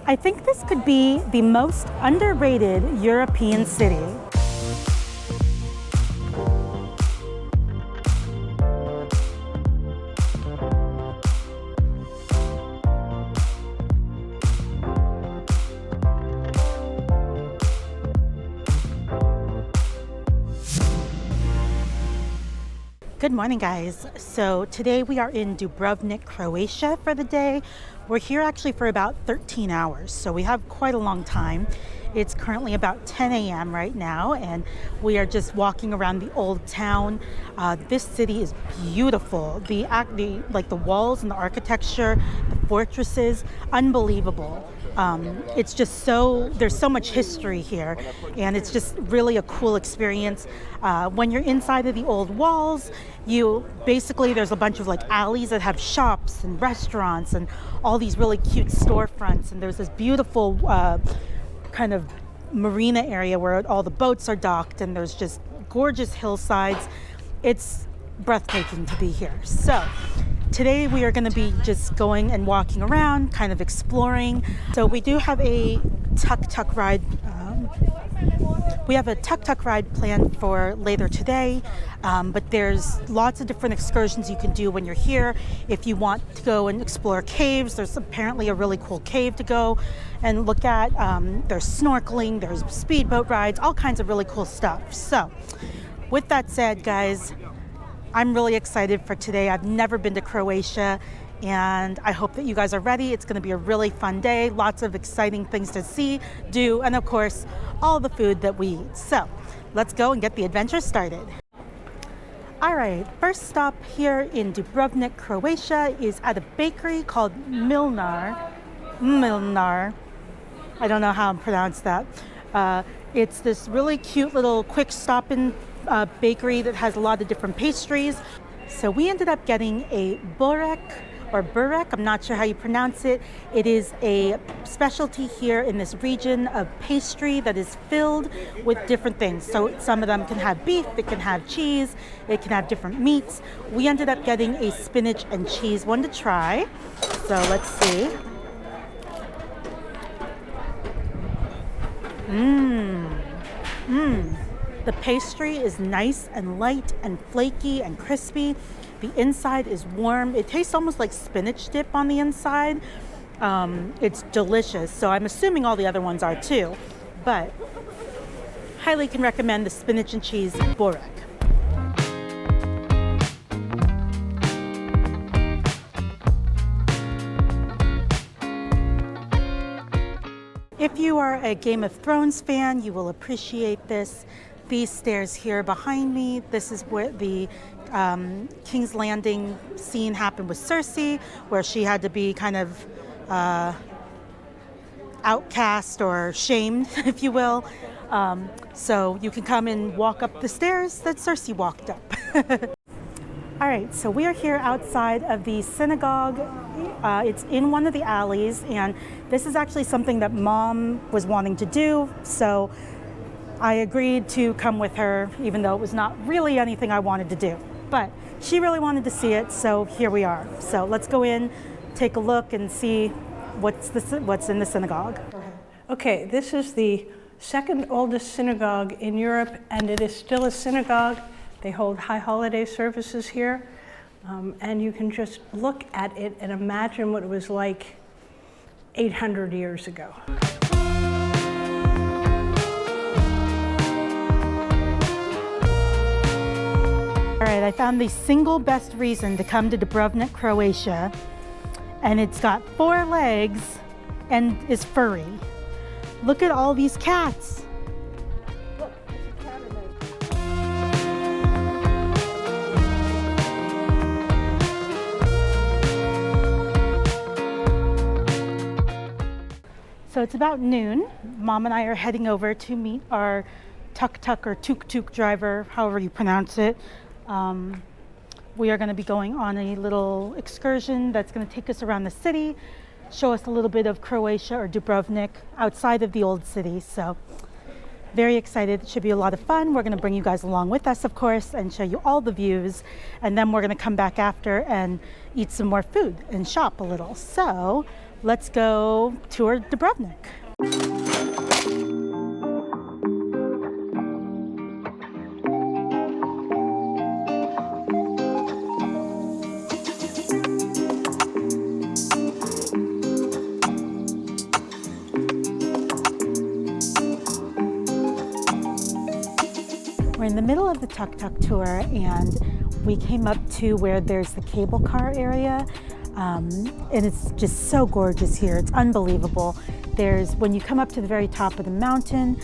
I think this could be the most underrated European city. Good morning, guys. So today we are in Dubrovnik, Croatia for the day. We're here actually for about 13 hours, so we have quite a long time. It's currently about 10 a.m. right now, and we are just walking around the old town. This city is beautiful. The walls and the architecture, the fortresses, unbelievable. It's just there's so much history here, and it's just really a cool experience. When you're inside of the old walls, there's a bunch of like alleys that have shops and restaurants and all these really cute storefronts, and there's this beautiful kind of marina area where all the boats are docked, and there's just gorgeous hillsides. It's breathtaking to be here. So today we are going to be just going and walking around, kind of exploring. So we do have a Tuk Tuk ride. We have a Tuk Tuk ride planned for later today, but there's lots of different excursions you can do when you're here. If you want to go and explore caves, there's apparently a really cool cave to go and look at. There's snorkeling, there's speedboat rides, all kinds of really cool stuff. So with that said, guys, I'm really excited for today. I've never been to Croatia, and I hope that you guys are ready. It's going to be a really fun day, lots of exciting things to see, do, and of course, all the food that we eat. So let's go and get the adventure started. All right, first stop here in Dubrovnik, Croatia is at a bakery called MLINAR. I don't know how to pronounce that. It's this really cute little quick stop-in bakery that has a lot of different pastries. So we ended up getting a burek, I'm not sure how you pronounce it. It is a specialty here in this region of pastry that is filled with different things. So some of them can have beef, it can have cheese, it can have different meats. We ended up getting a spinach and cheese one to try. So let's see. The pastry is nice and light and flaky and crispy. The inside is warm. It tastes almost like spinach dip on the inside. It's delicious. So I'm assuming all the other ones are too, but highly can recommend the spinach and cheese burek. If you are a Game of Thrones fan, you will appreciate this. These stairs here behind me, this is where the King's Landing scene happened with Cersei, where she had to be kind of outcast or shamed, if you will. So you can come and walk up the stairs that Cersei walked up. All right, so we are here outside of the synagogue. It's in one of the alleys, and this is actually something that Mom was wanting to do, so I agreed to come with her, even though it was not really anything I wanted to do. But she really wanted to see it, so here we are. So let's go in, take a look, and see what's in the synagogue. Okay, this is the second oldest synagogue in Europe, and it is still a synagogue. They hold high holiday services here, and you can just look at it and imagine what it was like 800 years ago. All right, I found the single best reason to come to Dubrovnik, Croatia, and it's got 4 legs and is furry. Look at all these cats. Look, there's a cat in there. So it's about noon. Mom and I are heading over to meet our Tuk Tuk or Tuk Tuk driver, however you pronounce it. We are going to be going on a little excursion that's going to take us around the city, show us a little bit of Croatia or Dubrovnik outside of the old city. So very excited. It should be a lot of fun. We're going to bring you guys along with us, of course, and show you all the views. And then we're going to come back after and eat some more food and shop a little. So let's go tour Dubrovnik. We're in the middle of the Tuk Tuk tour, and we came up to where there's the cable car area, and it's just so gorgeous here. It's unbelievable. When you come up to the very top of the mountain,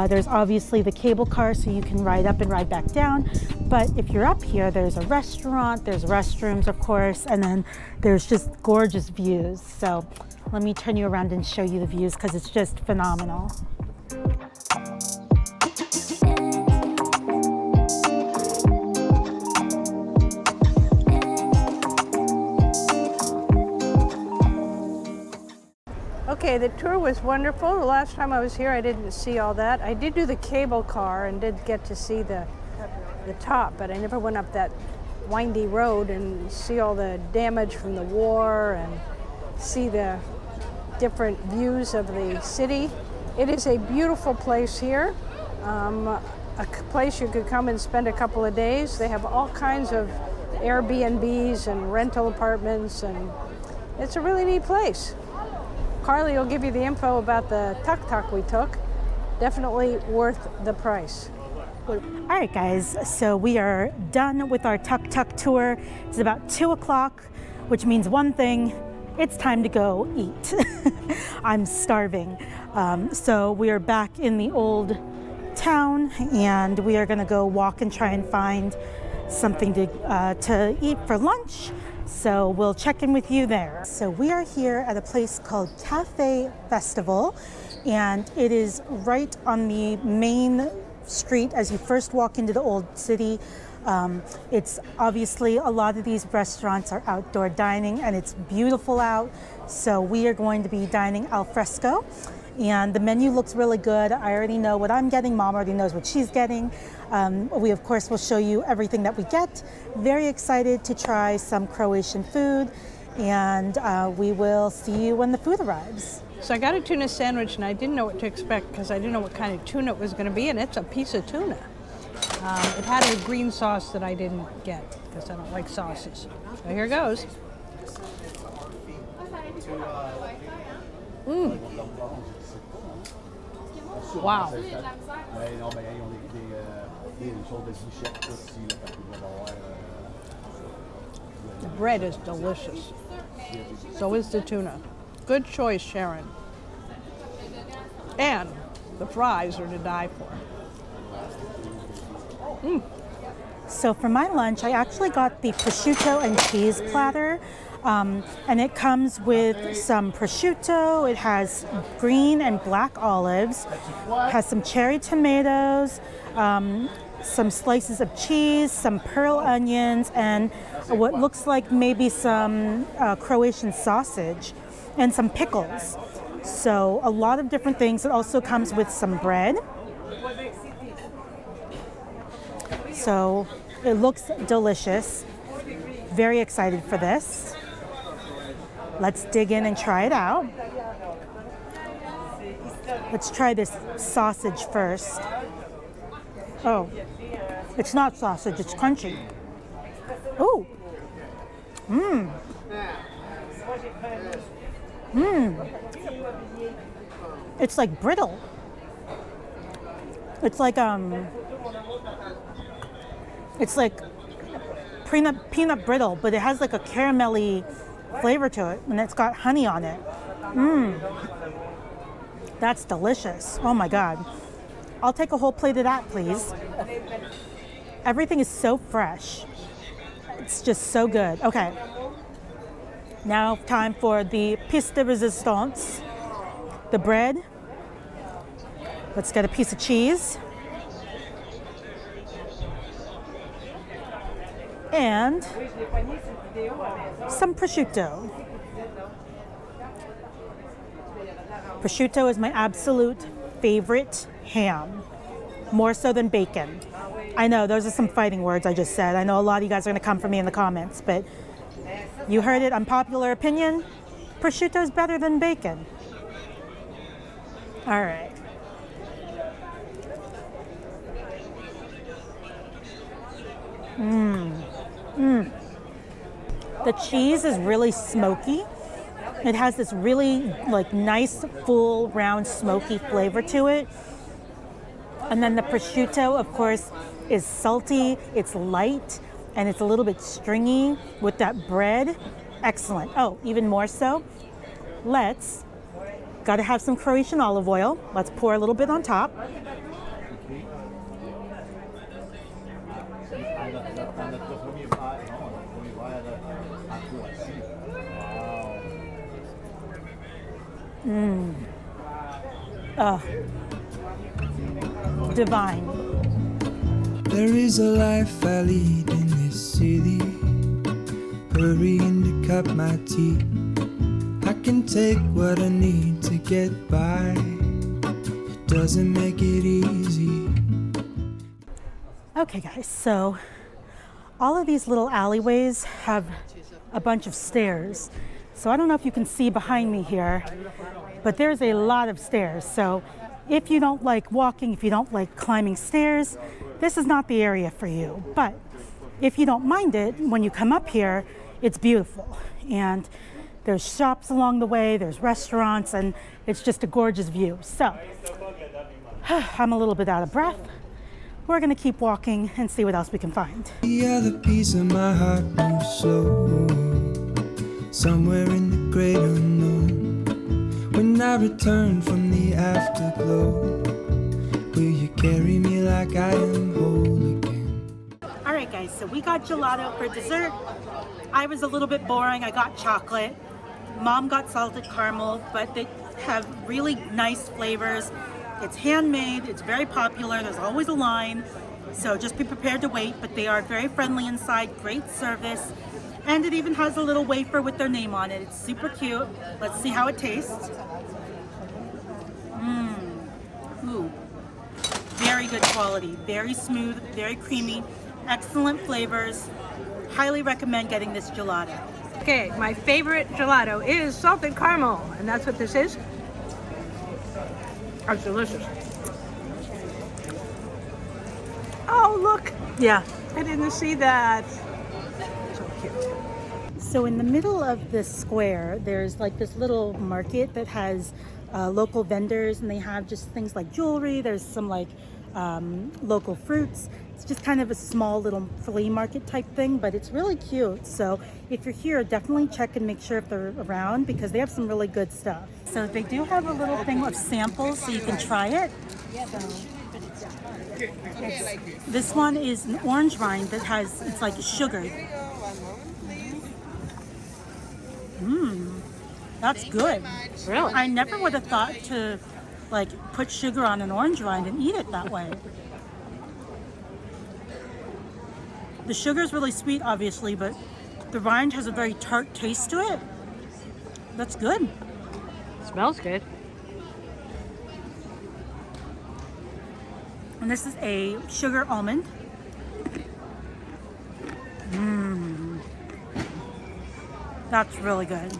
there's obviously the cable car, so you can ride up and ride back down. But if you're up here, there's a restaurant, there's restrooms, of course, and then there's just gorgeous views. So let me turn you around and show you the views because it's just phenomenal. Okay, the tour was wonderful. The last time I was here, I didn't see all that. I did do the cable car and did get to see the top, but I never went up that windy road and see all the damage from the war and see the different views of the city. It is a beautiful place here, a place you could come and spend a couple of days. They have all kinds of Airbnbs and rental apartments, and it's a really neat place. Carly will give you the info about the Tuk Tuk we took. Definitely worth the price. All right, guys, so we are done with our Tuk Tuk tour. It's about 2 o'clock, which means one thing: it's time to go eat. I'm starving. So we are back in the old town, and we are gonna go walk and try and find something to eat for lunch. So we'll check in with you there. So we are here at a place called Cafe Festival, and it is right on the main street as you first walk into the old city. It's obviously, a lot of these restaurants are outdoor dining, and it's beautiful out. So we are going to be dining al fresco, and the menu looks really good. I already know what I'm getting. Mom already knows what she's getting. We of course will show you everything that we get. Very excited to try some Croatian food, and we will see you when the food arrives. So I got a tuna sandwich, and I didn't know what to expect because I didn't know what kind of tuna it was going to be, and it's a piece of tuna. It had a green sauce that I didn't get because I don't like sauces. So here goes. Wow. The bread is delicious. So is the tuna. Good choice, Sharon. And the fries are to die for. So for my lunch, I actually got the prosciutto and cheese platter. And it comes with some prosciutto, it has green and black olives, it has some cherry tomatoes, some slices of cheese, some pearl onions, and what looks like maybe some Croatian sausage, and some pickles. So a lot of different things. It also comes with some bread. So it looks delicious. Very excited for this. Let's dig in and try it out. Let's try this sausage first. Oh, it's not sausage, it's crunchy. Oh, It's like brittle. It's like peanut brittle, but it has like a caramelly flavor to it, and it's got honey on it. That's delicious. Oh my God. I'll take a whole plate of that, please. Everything is so fresh. It's just so good. Okay. Now time for the pièce de résistance, the bread. Let's get a piece of cheese. And some prosciutto. Prosciutto is my absolute favorite ham, more so than bacon. I know those are some fighting words I just said. I know a lot of you guys are going to come for me in the comments, but you heard it, unpopular opinion. prosciutto's better than bacon. All right. The cheese is really smoky. It has this really like nice, full, round, smoky flavor to it. And then the prosciutto, of course, is salty, it's light, and it's a little bit stringy with that bread. Excellent. Oh, even more so. Gotta have some Croatian olive oil. Let's pour a little bit on top. Oh, divine. There is a life I lead in this city, hurrying to cut my teeth. I can take what I need to get by. It doesn't make it easy. Okay guys, so all of these little alleyways have a bunch of stairs. So I don't know if you can see behind me here, but there's a lot of stairs. So if you don't like walking, if you don't like climbing stairs, this is not the area for you. But if you don't mind it, when you come up here, it's beautiful. And there's shops along the way, there's restaurants, and it's just a gorgeous view. So I'm a little bit out of breath. We're gonna keep walking and see what else we can find. The other piece of my heart moves slow, somewhere in the great unknown. When I return from the afterglow, will you carry me like I am whole again? All right guys, so we got gelato for dessert. I was a little bit boring, I got chocolate. Mom got salted caramel, but they have really nice flavors. It's handmade, it's very popular, there's always a line. So just be prepared to wait, but they are very friendly inside, great service. And it even has a little wafer with their name on it. It's super cute. Let's see how it tastes. Ooh. Very good quality, very smooth, very creamy, excellent flavors. Highly recommend getting this gelato. Okay, my favorite gelato is salted caramel, and that's what this is. It's delicious. Oh, look. Yeah. I didn't see that. So cute. So in the middle of this square, there's like this little market that has local vendors, and they have just things like jewelry. There's some like local fruits. It's just kind of a small little flea market type thing, but it's really cute. So if you're here, definitely check and make sure if they're around, because they have some really good stuff. So they do have a little thing of samples so you can try it. This one is an orange rind that has, it's like sugared. That's good. Really? I never would have thought to like put sugar on an orange rind and eat it that way. The sugar is really sweet, obviously, but the rind has a very tart taste to it. That's good. Smells good. And this is a sugar almond. That's really good.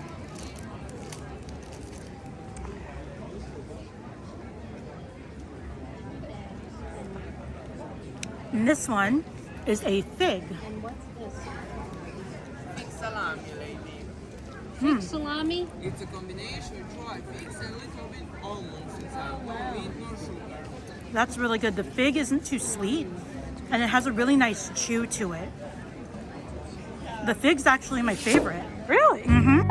And this one is a fig. And what's this? Fig salami, lady. Fig salami? It's a combination. Try figs and a little bit almonds inside. No meat, no sugar. That's really good. The fig isn't too sweet, and it has a really nice chew to it. The fig's actually my favorite. Really? Mm-hmm.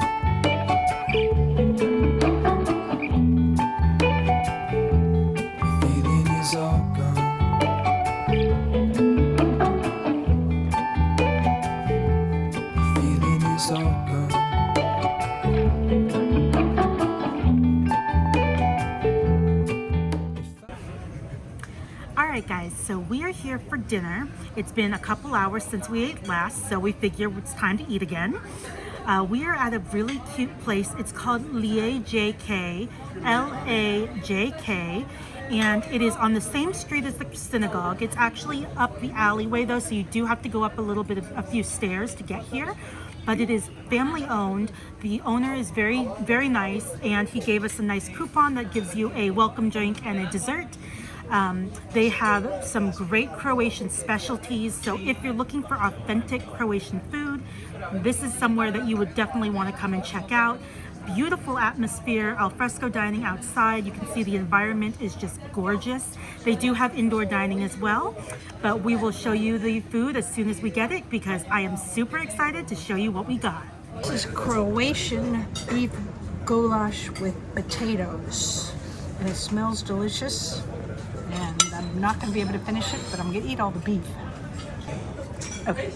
Feeling is all gone. Feeling is all gone. All right, guys, so we are here for dinner. It's been a couple hours since we ate last, so we figure it's time to eat again. We are at a really cute place. It's called LAJK, L-A-J-K, and it is on the same street as the synagogue. It's actually up the alleyway though, so you do have to go up a little bit of a few stairs to get here. but it is family owned. The owner is very, very nice, and he gave us a nice coupon that gives you a welcome drink and a dessert. They have some great Croatian specialties, so if you're looking for authentic Croatian food, this is somewhere that you would definitely want to come and check out. Beautiful atmosphere, alfresco dining outside. You can see the environment is just gorgeous. They do have indoor dining as well, but we will show you the food as soon as we get it because I am super excited to show you what we got. This is Croatian beef goulash with potatoes. And it smells delicious. And I'm not going to be able to finish it, but I'm going to eat all the beef. Okay.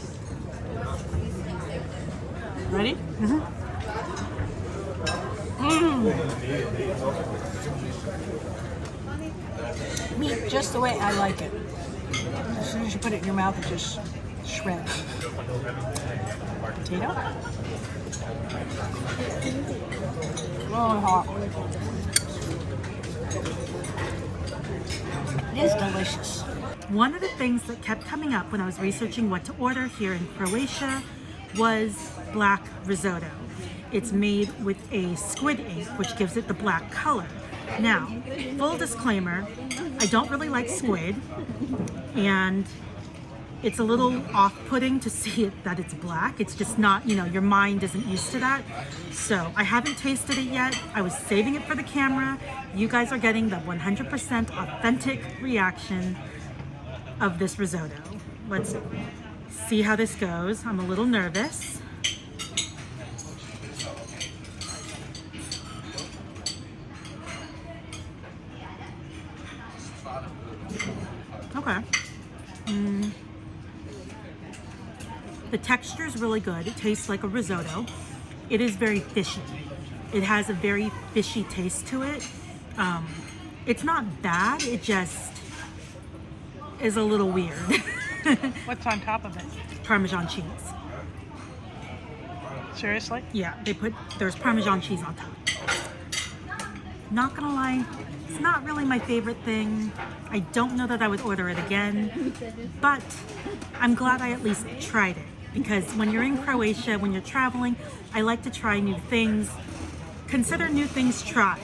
Ready? Mm-hmm. Meat just the way I like it. As soon as you put it in your mouth, it just shreds. Potato. Oh, hot. It is delicious. One of the things that kept coming up when I was researching what to order here in Croatia was black risotto. It's made with a squid ink, which gives it the black color. Now, full disclaimer, I don't really like squid, and it's a little off-putting to see that it's black. It's just not, you know, your mind isn't used to that. So I haven't tasted it yet. I was saving it for the camera. You guys are getting the 100% authentic reaction of this risotto. Let's see how this goes. I'm a little nervous. Okay. The texture is really good. It tastes like a risotto. It is very fishy. It has a very fishy taste to it. It's not bad. It just is a little weird. What's on top of it? Parmesan cheese. Seriously? Yeah, there's Parmesan cheese on top. Not gonna lie, it's not really my favorite thing. I don't know that I would order it again, but I'm glad I at least tried it because when you're in Croatia, when you're traveling, I like to try new things. Consider new things tried.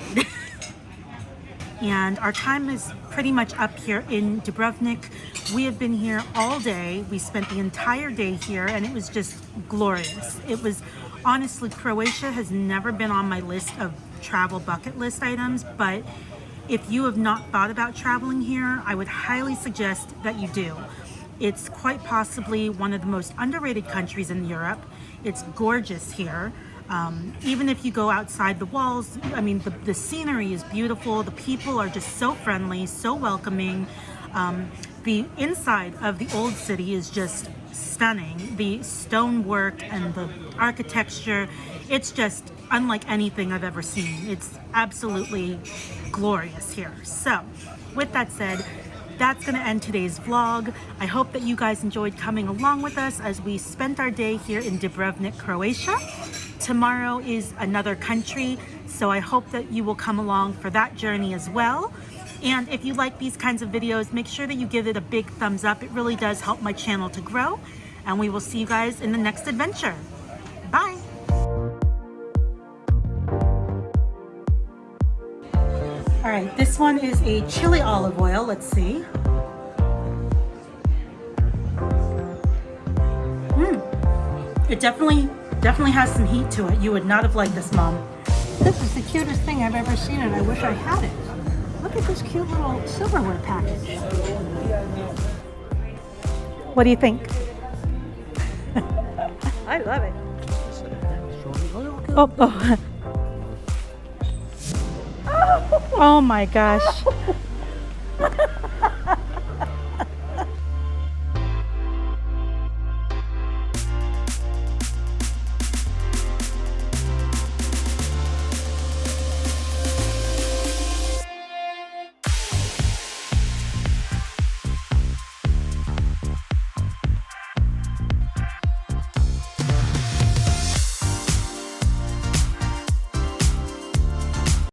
And our time is pretty much up here in Dubrovnik. We have been here all day. We spent the entire day here and it was just glorious. It was honestly, Croatia has never been on my list of travel bucket list items, but if you have not thought about traveling here, I would highly suggest that you do. It's quite possibly one of the most underrated countries in Europe. It's gorgeous here. Even if you go outside the walls, I mean, the scenery is beautiful. The people are just so friendly, so welcoming. The inside of the old city is just stunning. The stonework and the architecture, it's just unlike anything I've ever seen. It's absolutely glorious here. So, with that said, that's going to end today's vlog. I hope that you guys enjoyed coming along with us as we spent our day here in Dubrovnik, Croatia. Tomorrow is another country, so I hope that you will come along for that journey as well. And if you like these kinds of videos, make sure that you give it a big thumbs up. It really does help my channel to grow. And we will see you guys in the next adventure. Bye! All right, this one is a chili olive oil. Let's see. It definitely has some heat to it. You would not have liked this, Mom. This is the cutest thing I've ever seen, and I wish I had it. Look at this cute little silverware package. What do you think? I love it. Oh. Oh my gosh.